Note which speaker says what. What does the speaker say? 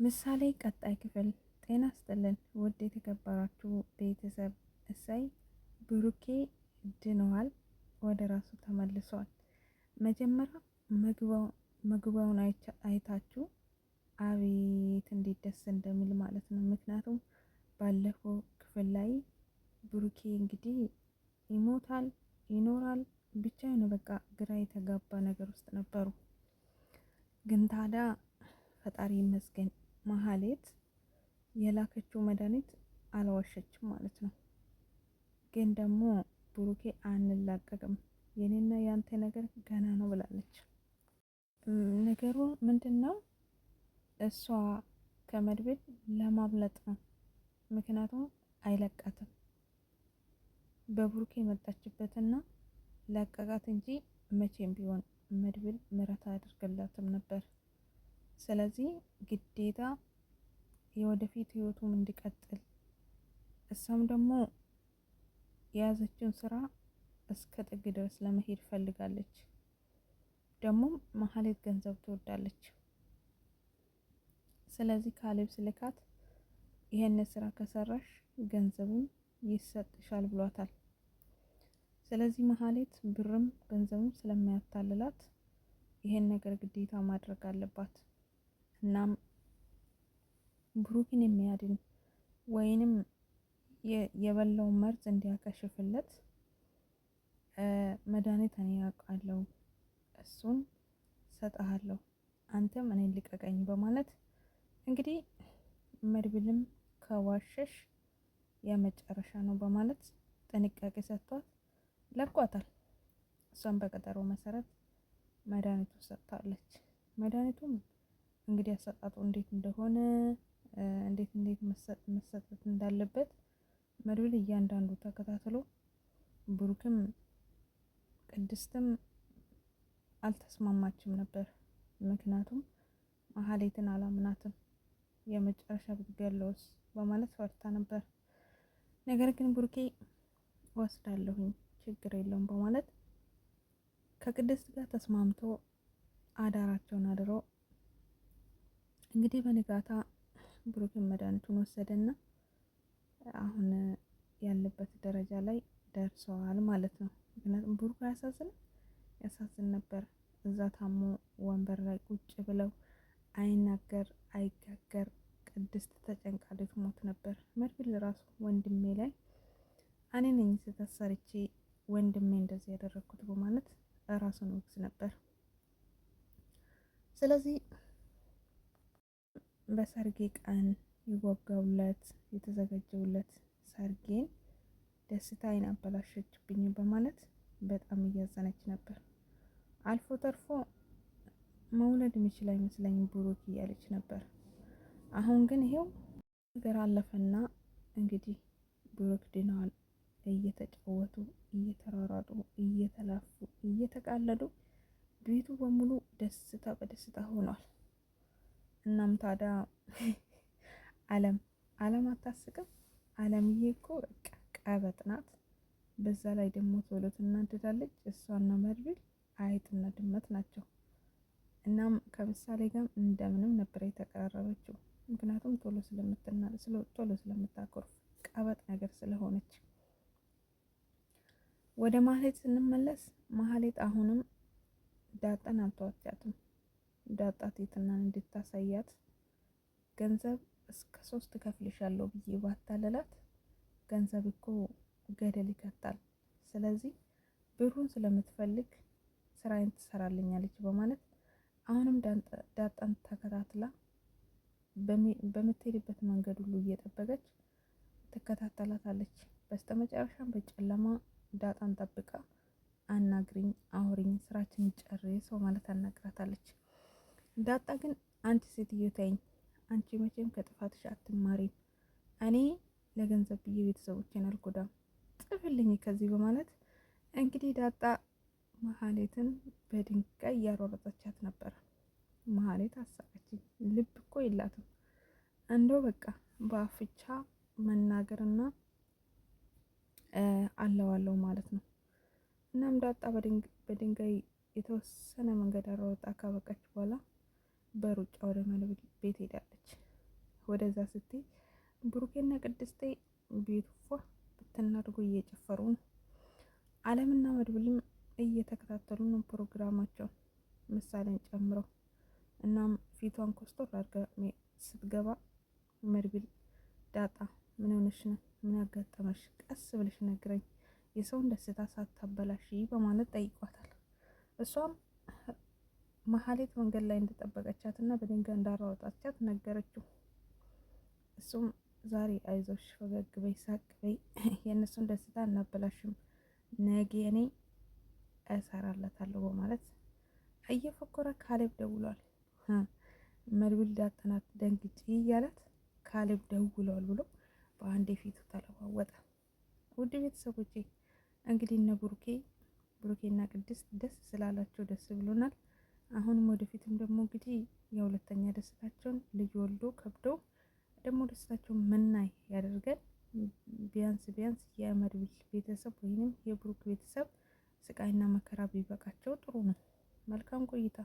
Speaker 1: ምሳሌ ቀጣይ ክፍል። ጤና ይስጥልን ውድ የተከበራችሁ ቤተሰብ። እሰይ ብሩኬ ድነዋል፣ ወደ ራሱ ተመልሷል። መጀመሪያ መግቢያውን አይታችሁ አቤት እንዴት ደስ እንደሚል ማለት ነው። ምክንያቱም ባለፈው ክፍል ላይ ብሩኬ እንግዲህ ይሞታል ይኖራል ብቻ ነው በቃ ግራ የተጋባ ነገር ውስጥ ነበሩ። ግን ታዲያ ፈጣሪ ይመስገን ማህሌት የላከችው መድኃኒት አልዋሸችም ማለት ነው። ግን ደግሞ ብሩኬ አንላቀቅም፣ የኔና ያንተ ነገር ገና ነው ብላለች። ነገሩ ምንድን ነው? እሷ ከመድብል ለማብለጥ ነው። ምክንያቱም አይለቃትም። በብሩኬ የመጣችበትና ለቀቃት እንጂ መቼም ቢሆን መድብል ምሕረት አያደርግላትም ነበር። ስለዚህ ግዴታ የወደፊት ህይወቱም እንዲቀጥል እሷም ደግሞ የያዘችውን ስራ እስከ ጥግ ድረስ ለመሄድ ፈልጋለች። ደግሞም ማህሌት ገንዘብ ትወዳለች። ስለዚህ ካሌብ ስልካት ይሄን ስራ ከሰራሽ ገንዘቡን ይሰጥሻል ብሏታል። ስለዚህ ማህሌት ብርም ገንዘብም ስለሚያታልላት ይሄን ነገር ግዴታ ማድረግ አለባት። እናም ብሩክን የሚያድን ወይንም የበላው መርዝ እንዲያከሽፍለት መድኃኒት እኔ ያውቃለሁ፣ እሱን ሰጥሃለሁ፣ አንተም እኔን ልቀቀኝ በማለት እንግዲህ መድብልም ከዋሸሽ የመጨረሻ ነው በማለት ጥንቃቄ ሰጥቷት ለቋታል። እሷም በቀጠሮ መሰረት መድኃኒቱ ሰጥታለች። መድኃኒቱም እንግዲህ አሰጣጡ እንዴት እንደሆነ እንዴት መሰጠት እንዳለበት መድብል እያንዳንዱ ተከታትሎ ብሩክም ቅድስትም አልተስማማችም ነበር። ምክንያቱም ማህሌትን አላምናትም፣ የመጨረሻ ብትገለውስ በማለት ፈርታ ነበር። ነገር ግን ብሩኬ ወስዳለሁኝ ችግር የለውም በማለት ከቅድስት ጋር ተስማምቶ አዳራቸውን አድረው እንግዲህ በንጋታ ብሩክን መድኃኒቱን ወሰደና አሁን ያለበት ደረጃ ላይ ደርሰዋል ማለት ነው። ምክንያቱም ብሩክ ያሳዝን ነበር። እዛ ታሞ ወንበር ላይ ቁጭ ብለው አይናገር አይጋገር፣ ቅድስት ተጨንቃ ልትሞት ነበር። መድብል ራሱ ወንድሜ ላይ እኔ ነኝ ስህተት ሰርቼ ወንድሜ እንደዚህ ያደረኩት በማለት ራሱን ወቅስ ነበር። ስለዚህ በሰርጌ ቀን ይወጋውለት የተዘጋጀውለት ሰርጌን ደስታዬን አበላሸችብኝ በማለት በጣም እያዘነች ነበር። አልፎ ተርፎ መውለድ የሚችል አይመስለኝም ብሩክ እያለች ነበር። አሁን ግን ይሄው ነገር አለፈና እንግዲህ ብሩክ ድነዋል። እየተጫወቱ እየተራራጡ እየተላፉ እየተቃለዱ ቤቱ በሙሉ ደስታ በደስታ ሆኗል። እናም ታዲያ አለም አታስቅም? አለምዬ እኮ በቃ ቀበጥ ናት። በዛ ላይ ደግሞ ቶሎ ትናደዳለች። እሷና መድብል አይጥና ድመት ናቸው። እናም ከምሳሌ ጋር እንደምንም ነበር የተቀራረበችው። ምክንያቱም ቶሎ ስለምታኮርፍ ቀበጥ ነገር ስለሆነች። ወደ ማህሌት ስንመለስ ማህሌት አሁንም ዳጣን አልተዋቻትም። ዳጣ ትህትናን እንድታሳያት ገንዘብ እስከ 3 ከፍልሻለሁ ብዬ ባታለላት ገንዘብ እኮ ገደል ይከታል። ስለዚህ ብሩን ስለምትፈልግ ስራዬን ትሰራልኛለች በማለት አሁንም ዳጣን ተከታትላ በምትሄድበት መንገድ ሁሉ እየጠበቀች ትከታተላታለች። በስተመጨረሻም በጨለማ ዳጣን ጠብቃ አናግሪኝ፣ አውሪኝ፣ ስራችን ጨርስ በማለት አናግራታለች። ዳጣ ግን አንቺ ሴትዮ ተይኝ፣ አንቺ መቼም ከጥፋትሽ አትማሪም፣ እኔ ለገንዘብ ብዬ ቤተሰቦቼን አልጎዳም፣ ጥፍልኝ ከዚህ በማለት እንግዲህ ዳጣ መሀሌትን በድንጋይ እያሯረጠቻት ነበር። መሀሌት አሳቀችኝ። ልብ እኮ የላትም እንደው በቃ በአፍቻ መናገርና አለዋለው ማለት ነው። እናም ዳጣ በድንጋይ የተወሰነ መንገድ አሯሯጣ ካበቃች በኋላ በሩጫ ወደ መድብል ቤት ሄዳለች። ወደዛ ስትይ ብሩኬና ቅድስቴ ቤቱ ፏ ብትናድርጎ እየጨፈሩ ነው። አለምና መድብልም እየተከታተሉ ነው ፕሮግራማቸውን ምሳሌን ጨምረው። እናም ፊቷን ኮስቶር አድርጋ ስትገባ መድብል ዳጣ ምን ሆነሽ ነው? ምን ያጋጠመሽ? ቀስ ብለሽ ነግረኝ፣ የሰውን ደስታ ሳታበላሽ በማለት ጠይቋታል። እሷም መሀሌት መንገድ ላይ እንደጠበቀቻት እና በድንጋይ እንዳራወጣቻት ነገረችው። እሱም ዛሬ አይዞሽ፣ ፈገግ በይ፣ ሳቅ በይ፣ የእነሱን ደስታ እናበላሽም፣ ነገ እኔ እሰራለታለሁ በማለት እየፎከረ ካሌብ ደውሏል። መድብል ዳጠናት ደንግጬ እያላት ካሌብ ደውሏል ብሎ በአንድ ፊቱ ተለዋወጠ። ውድ ቤተሰቦቼ እንግዲህ እነ ብሩኬና ቅድስት ደስ ስላላቸው ደስ ብሎናል። አሁንም ወደፊትም ደግሞ እንግዲህ የሁለተኛ ደስታቸውን ልጅ ወልዶ ከብዶ ደግሞ ደስታቸውን ምናይ ያደርገን። ቢያንስ የመድብል ቤተሰብ ወይንም የብሩክ ቤተሰብ ስቃይና መከራ ቢበቃቸው ጥሩ ነው። መልካም ቆይታ